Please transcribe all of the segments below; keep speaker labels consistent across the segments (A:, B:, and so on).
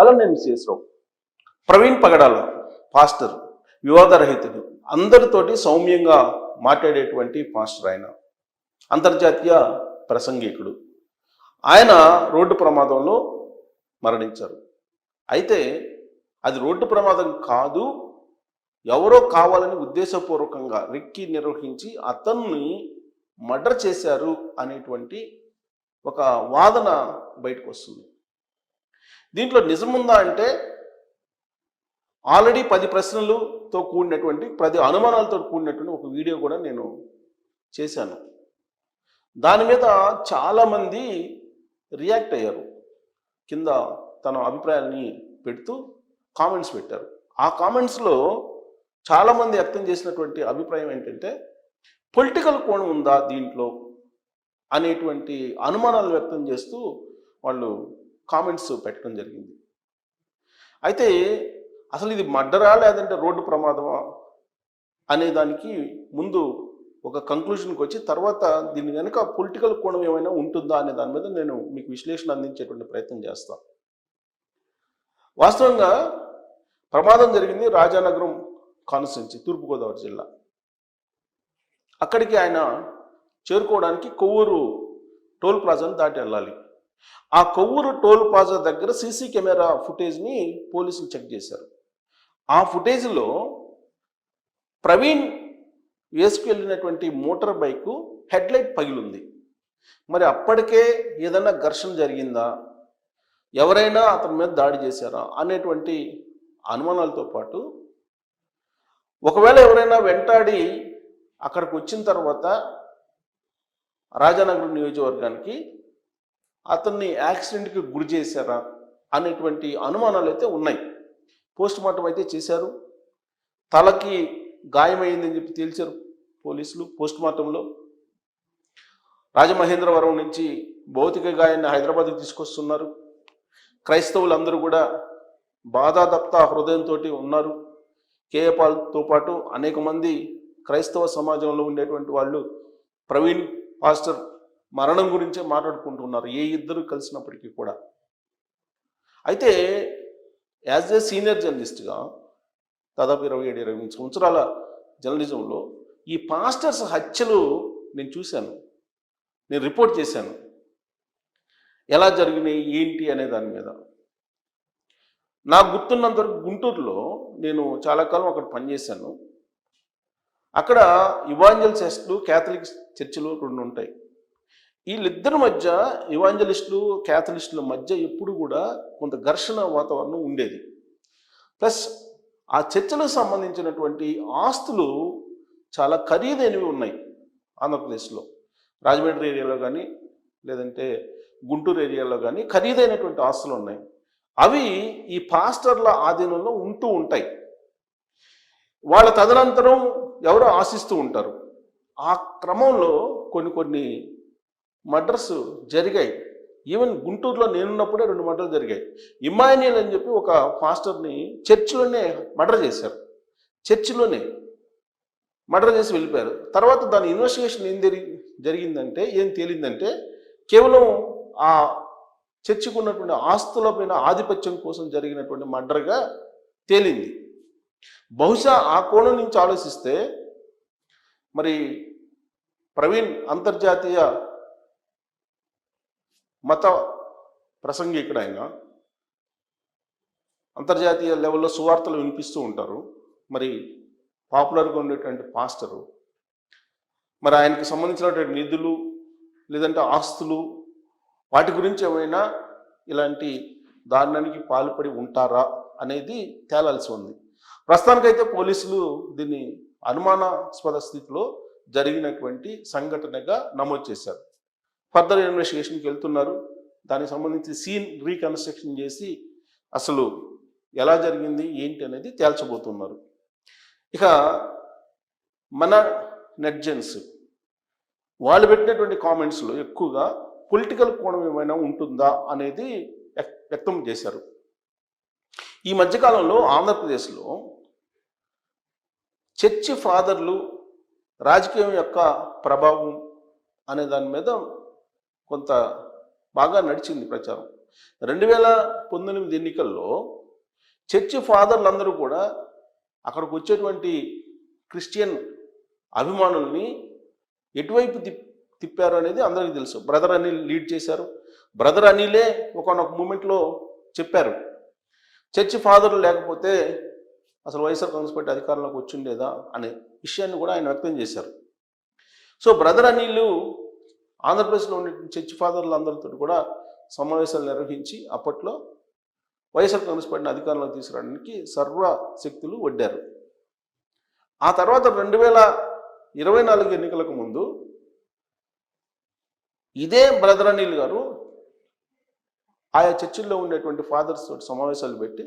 A: అలా నేను సిఎస్రావు. ప్రవీణ్ పగడాల పాస్టర్, వివాదరహితుడు, అందరితోటి సౌమ్యంగా మాట్లాడేటువంటి పాస్టర్. ఆయన అంతర్జాతీయ ప్రసంగికుడు. ఆయన రోడ్డు ప్రమాదంలో మరణించారు. అయితే అది రోడ్డు ప్రమాదం కాదు, ఎవరో కావాలని ఉద్దేశపూర్వకంగా రెక్కి నిర్వహించి అతన్ని మర్డర్ చేశారు అనేటువంటి ఒక వాదన బయటకు వస్తుంది. దీంట్లో నిజముందా అంటే ఆల్రెడీ 10 ప్రశ్నలతో కూడినటువంటి 10 అనుమానాలతో కూడినటువంటి ఒక వీడియో కూడా నేను చేశాను. దాని మీద చాలామంది రియాక్ట్ అయ్యారు. కింద తన అభిప్రాయాన్ని పెడుతూ కామెంట్స్ పెట్టారు. ఆ కామెంట్స్లో చాలామంది వ్యక్తం చేసినటువంటి అభిప్రాయం ఏంటంటే పొలిటికల్ కోణం ఉందా దీంట్లో అనేటువంటి అనుమానాలు వ్యక్తం చేస్తూ వాళ్ళు కామెంట్స్ పెట్టడం జరిగింది. అయితే అసలు ఇది మర్డరా లేదంటే రోడ్డు ప్రమాదమా అనే దానికి ముందు ఒక కంక్లూషన్కి వచ్చి తర్వాత దీని కనుక పొలిటికల్ కోణం ఏమైనా ఉంటుందా అనే దాని మీద నేను మీకు విశ్లేషణ అందించేటువంటి ప్రయత్నం చేస్తాను. వాస్తవంగా ప్రమాదం జరిగింది రాజానగరం కాన్స్టిట్యున్సీ, తూర్పుగోదావరి జిల్లా. అక్కడికి ఆయన చేరుకోవడానికి కొవ్వూరు టోల్ ప్లాజాను దాటి వెళ్ళాలి. ఆ కొవ్వూరు టోల్ ప్లాజా దగ్గర సీసీ కెమెరా ఫుటేజ్ని పోలీసులు చెక్ చేశారు. ఆ ఫుటేజ్లో ప్రవీణ్ వేసుకెళ్ళినటువంటి మోటార్ బైకు హెడ్లైట్ పగిలింది. మరి అప్పటికే ఏదైనా ఘర్షణ జరిగిందా, ఎవరైనా అతని మీద దాడి చేశారా అనేటువంటి అనుమానాలతో పాటు ఒకవేళ ఎవరైనా వెంటాడి అక్కడికి వచ్చిన తర్వాత రాజానగరం నియోజకవర్గానికి అతన్ని యాక్సిడెంట్కి గురి చేశారా అనేటువంటి అనుమానాలు అయితే ఉన్నాయి. పోస్ట్ మార్టం అయితే చేశారు. తలకి గాయమైందని చెప్పి తేల్చారు పోలీసులు పోస్ట్ మార్టంలో. రాజమహేంద్రవరం నుంచి భౌతిక గాయాన్ని హైదరాబాద్కి తీసుకొస్తున్నారు. క్రైస్తవులందరూ కూడా బాధాదప్త హృదయంతో ఉన్నారు. కేఏ పాల్తో పాటు అనేక మంది క్రైస్తవ సమాజంలో ఉండేటువంటి వాళ్ళు ప్రవీణ్ పాస్టర్ మరణం గురించే మాట్లాడుకుంటున్నారు, ఏ ఇద్దరు కలిసినప్పటికీ కూడా. అయితే యాజ్ ఏ సీనియర్ జర్నలిస్ట్గా దాదాపు 27-28 సంవత్సరాల జర్నలిజంలో ఈ పాస్టర్స్ హత్యలు నేను చూశాను, నేను రిపోర్ట్ చేశాను. ఎలా జరిగినాయి ఏంటి అనే దాని మీద నాకు గుర్తున్నంతవరకు గుంటూరులో నేను చాలా కాలం అక్కడ పనిచేశాను. అక్కడ ఇవాంజలిస్టులు, క్యాథలిక్ చర్చిలు 2 ఉంటాయి. వీళ్ళిద్దరి మధ్య, ఇవాంజలిస్టులు క్యాథలిస్టుల మధ్య ఎప్పుడు కూడా కొంత ఘర్షణ వాతావరణం ఉండేది. ప్లస్ ఆ చర్చలకు సంబంధించినటువంటి ఆస్తులు చాలా ఖరీదైనవి ఉన్నాయి ఆంధ్రప్రదేశ్లో. రాజమండ్రి ఏరియాలో కానీ లేదంటే గుంటూరు ఏరియాలో కానీ ఖరీదైనటువంటి ఆస్తులు ఉన్నాయి. అవి ఈ పాస్టర్ల ఆధీనంలో ఉంటూ ఉంటాయి. వాళ్ళ తదనంతరం ఎవరో ఆశిస్తూ ఉంటారు. ఆ క్రమంలో కొన్ని మర్డర్స్ జరిగాయి. ఈవెన్ గుంటూరులో నేనున్నప్పుడే 2 మర్డర్లు జరిగాయి. ఇమాన్యుయల్ అని చెప్పి ఒక పాస్టర్ని చర్చిలోనే మర్డర్ చేశారు. చర్చిలోనే మర్డర్ చేసి వెళ్ళిపోయారు. తర్వాత దాని ఇన్వెస్టిగేషన్ జరిగిందంటే ఏం తేలిందంటే కేవలం ఆ చర్చికి ఉన్నటువంటి ఆస్తులపైన ఆధిపత్యం కోసం జరిగినటువంటి మర్డర్గా తేలింది. బహుశా ఆ కోణం నుంచి ఆలోచిస్తే మరి ప్రవీణ్ అంతర్జాతీయ మత ప్రసంగికుడు. ఆయన అంతర్జాతీయ లెవెల్లో సువార్తలు వినిపిస్తూ ఉంటారు. మరి పాపులర్గా ఉండేటువంటి పాస్టరు. మరి ఆయనకు సంబంధించినటువంటి నిధులు లేదంటే ఆస్తులు వాటి గురించి ఏమైనా ఇలాంటి దారుణానికి పాల్పడి ఉంటారా అనేది తేలాల్సి ఉంది. ప్రస్తుతానికైతే పోలీసులు దీన్ని అనుమానాస్పద స్థితిలో జరిగినటువంటి సంఘటనగా నమోదు చేశారు. ఫర్దర్ ఇన్వెస్టిగేషన్కి వెళ్తున్నారు. దానికి సంబంధించి సీన్ రీకన్స్ట్రక్షన్ చేసి అసలు ఎలా జరిగింది ఏంటి అనేది తేల్చబోతున్నారు. ఇక మన నెట్జన్స్ వాళ్ళు పెట్టినటువంటి కామెంట్స్లో ఎక్కువగా పొలిటికల్ కోణం ఏమైనా ఉంటుందా అనేది వ్యక్తం చేశారు. ఈ మధ్యకాలంలో ఆంధ్రప్రదేశ్లో చర్చి ఫాదర్లు రాజకీయం యొక్క ప్రభావం అనే దాని మీద కొంత బాగా నడిచింది ప్రచారం. 2019 ఎన్నికల్లో చర్చి ఫాదర్లందరూ కూడా అక్కడికి వచ్చేటువంటి క్రిస్టియన్ అభిమానుల్ని ఎటువైపు తిప్పారు అనేది అందరికీ తెలుసు. బ్రదర్ అనిల్ లీడ్ చేశారు. బ్రదర్ అనిలే ఒకనొక మూమెంట్లో చెప్పారు, చర్చి ఫాదర్లు లేకపోతే అసలు వైఎస్ఆర్ కాంగ్రెస్ పార్టీ అధికారంలోకి వచ్చిండేదా అనే విషయాన్ని కూడా ఆయన వ్యక్తం చేశారు. సో బ్రదర్ అనిల్ ఆంధ్రప్రదేశ్లో ఉండే చర్చి ఫాదర్లు అందరితో కూడా సమావేశాలు నిర్వహించి అప్పట్లో వైఎస్ఆర్ కాంగ్రెస్ పార్టీని అధికారంలోకి తీసుకురావడానికి సర్వశక్తులు వడ్డారు. ఆ తర్వాత 2024 ఎన్నికలకు ముందు ఇదే బ్రదర్ అనిల్ గారు ఆయా చర్చిల్లో ఉండేటువంటి ఫాదర్స్ తోటి సమావేశాలు పెట్టి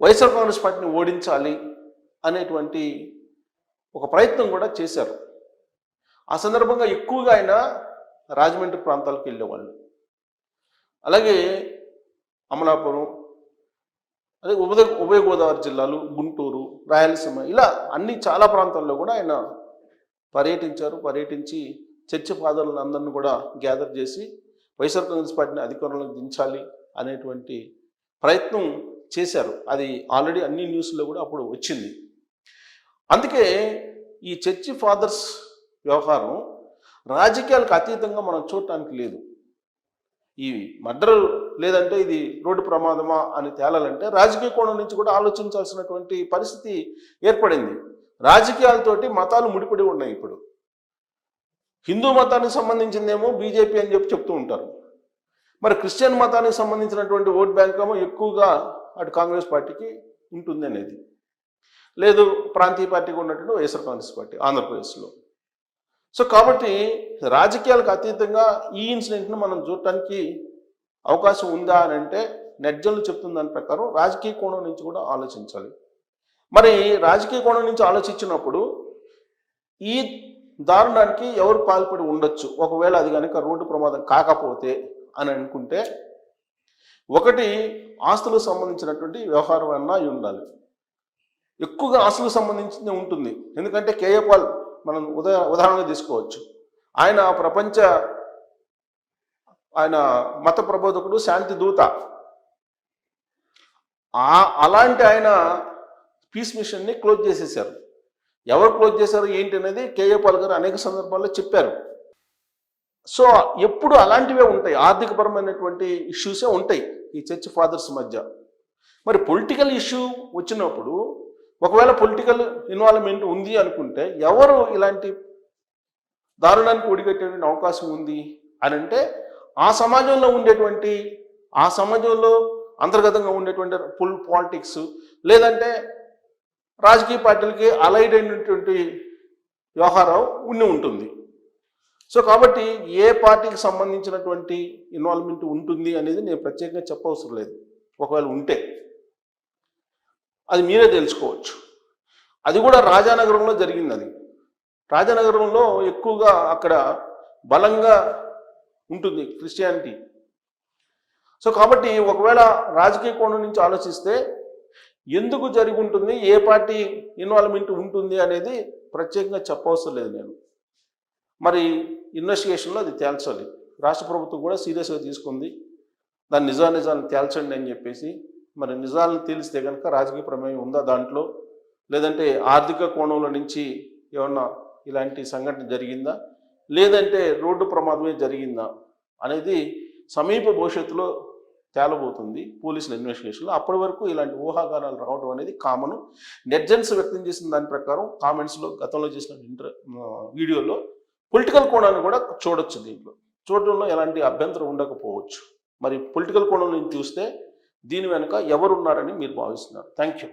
A: వైఎస్ఆర్ కాంగ్రెస్ పార్టీని ఓడించాలి అనేటువంటి ఒక ప్రయత్నం కూడా చేశారు. ఆ సందర్భంగా ఎక్కువగా ఆయన రాజమండ్రి ప్రాంతాలకు వెళ్ళేవాళ్ళు, అలాగే అమలాపురం, అదే ఉభయ గోదావరి జిల్లాలు, గుంటూరు, రాయలసీమ, ఇలా అన్ని చాలా ప్రాంతాల్లో కూడా ఆయన పర్యటించి చర్చి ఫాదర్లను అందరినీ కూడా గ్యాదర్ చేసి వైఎస్ఆర్ కాంగ్రెస్ పార్టీని అధికారంలోకి దించాలి అనేటువంటి ప్రయత్నం చేశారు. అది ఆల్రెడీ అన్ని న్యూస్లో కూడా అప్పుడు వచ్చింది. అందుకే ఈ చర్చి ఫాదర్స్ వ్యవహారం రాజకీయాలకు అతీతంగా మనం చూడటానికి లేదు. ఈ మర్డర్ లేదంటే ఇది రోడ్డు ప్రమాదమా అని తేలాలంటే రాజకీయ కోణం నుంచి కూడా ఆలోచించాల్సినటువంటి పరిస్థితి ఏర్పడింది. రాజకీయాలతోటి మతాలు ముడిపడి ఉన్నాయి. ఇప్పుడు హిందూ మతానికి సంబంధించిందేమో బీజేపీ అని చెప్తూ ఉంటారు, మరి క్రిస్టియన్ మతానికి సంబంధించినటువంటి ఓట్ బ్యాంక్ ఏమో ఎక్కువగా అటు కాంగ్రెస్ పార్టీకి ఉంటుంది అనేది, లేదు ప్రాంతీయ పార్టీగా ఉన్నటువంటి వైఎస్ఆర్ కాంగ్రెస్ పార్టీ ఆంధ్రప్రదేశ్లో. సో కాబట్టి రాజకీయాలకు అతీతంగా ఈ ఇన్సిడెంట్ను మనం చూడటానికి అవకాశం ఉందా అని అంటే నెట్జన్లు చెప్తున్న దాని ప్రకారం రాజకీయ కోణం నుంచి కూడా ఆలోచించాలి. మరి రాజకీయ కోణం నుంచి ఆలోచించినప్పుడు ఈ దారుణానికి ఎవరు పాల్పడి ఉండొచ్చు ఒకవేళ అది కనుక రోడ్డు ప్రమాదం కాకపోతే అని అనుకుంటే, ఒకటి ఆస్తులకు సంబంధించినటువంటి వ్యవహారం అన్నా అయి ఉండాలి. ఎక్కువగా ఆస్తులకు సంబంధించింది ఉంటుంది. ఎందుకంటే కేఏ పాల్ మనం ఉదాహరణగా తీసుకోవచ్చు. ఆయన మత ప్రబోధకుడు, శాంతి దూత. అలాంటి ఆయన పీస్ మిషన్ని క్లోజ్ చేసేసారు. ఎవరు క్లోజ్ చేశారు ఏంటి అనేది కేఏ పాల్ గారు అనేక సందర్భాల్లో చెప్పారు. సో ఎప్పుడు అలాంటివే ఉంటాయి, ఆర్థికపరమైనటువంటి ఇష్యూసే ఉంటాయి ఈ చర్చ్ ఫాదర్స్ మధ్య. మరి పొలిటికల్ ఇష్యూ వచ్చినప్పుడు ఒకవేళ పొలిటికల్ ఇన్వాల్వ్మెంట్ ఉంది అనుకుంటే ఎవరు ఇలాంటి దారుణానికి ఒడిగట్టేటువంటి అవకాశం ఉంది అని అంటే ఆ సమాజంలో అంతర్గతంగా ఉండేటువంటి పాలిటిక్స్, లేదంటే రాజకీయ పార్టీలకి అలైడ్ అయినటువంటి వ్యవహారం ఉంటుంది. సో కాబట్టి ఏ పార్టీకి సంబంధించినటువంటి ఇన్వాల్వ్మెంట్ ఉంటుంది అనేది నేను ప్రత్యేకంగా చెప్పవసరం లేదు. ఒకవేళ ఉంటే అది మీరే తెలుసుకోవచ్చు. అది కూడా రాజానగరంలో జరిగింది. అది రాజానగరంలో ఎక్కువగా అక్కడ బలంగా ఉంటుంది క్రిస్టియానిటీ. సో కాబట్టి ఒకవేళ రాజకీయ కోణం నుంచి ఆలోచిస్తే ఎందుకు జరిగి ఉంటుంది, ఏ పార్టీ ఇన్వాల్వ్మెంట్ ఉంటుంది అనేది ప్రత్యేకంగా చెప్పవసరం లేదు నేను. మరి ఇన్వెస్టిగేషన్లో అది తేల్చాలి. రాష్ట్ర ప్రభుత్వం కూడా సీరియస్గా తీసుకుంది. దాని నిజాలను తేల్చండి అని చెప్పేసి. మరి నిజాలను తేలిస్తే కనుక రాజకీయ ప్రమేయం ఉందా దాంట్లో, లేదంటే ఆర్థిక కోణంలో నుంచి ఏమన్నా ఇలాంటి సంఘటన జరిగిందా, లేదంటే రోడ్డు ప్రమాదమే జరిగిందా అనేది సమీప భవిష్యత్తులో తేలబోతుంది పోలీసుల ఇన్వెస్టిగేషన్లో. అప్పటి వరకు ఇలాంటి ఊహాగానాలు రావడం అనేది కామను. నెట్జన్స్ వ్యక్తం చేసిన దాని ప్రకారం కామెంట్స్లో గతంలో చేసిన వీడియోలో పొలిటికల్ కోణాన్ని కూడా చూడొచ్చు. దీంట్లో చూడడంలో ఎలాంటి అభ్యంతరం ఉండకపోవచ్చు. మరి పొలిటికల్ కోణం నుంచి చూస్తే దీని వెనుక ఎవరున్నారని మీరు భావిస్తున్నారు? Thank you.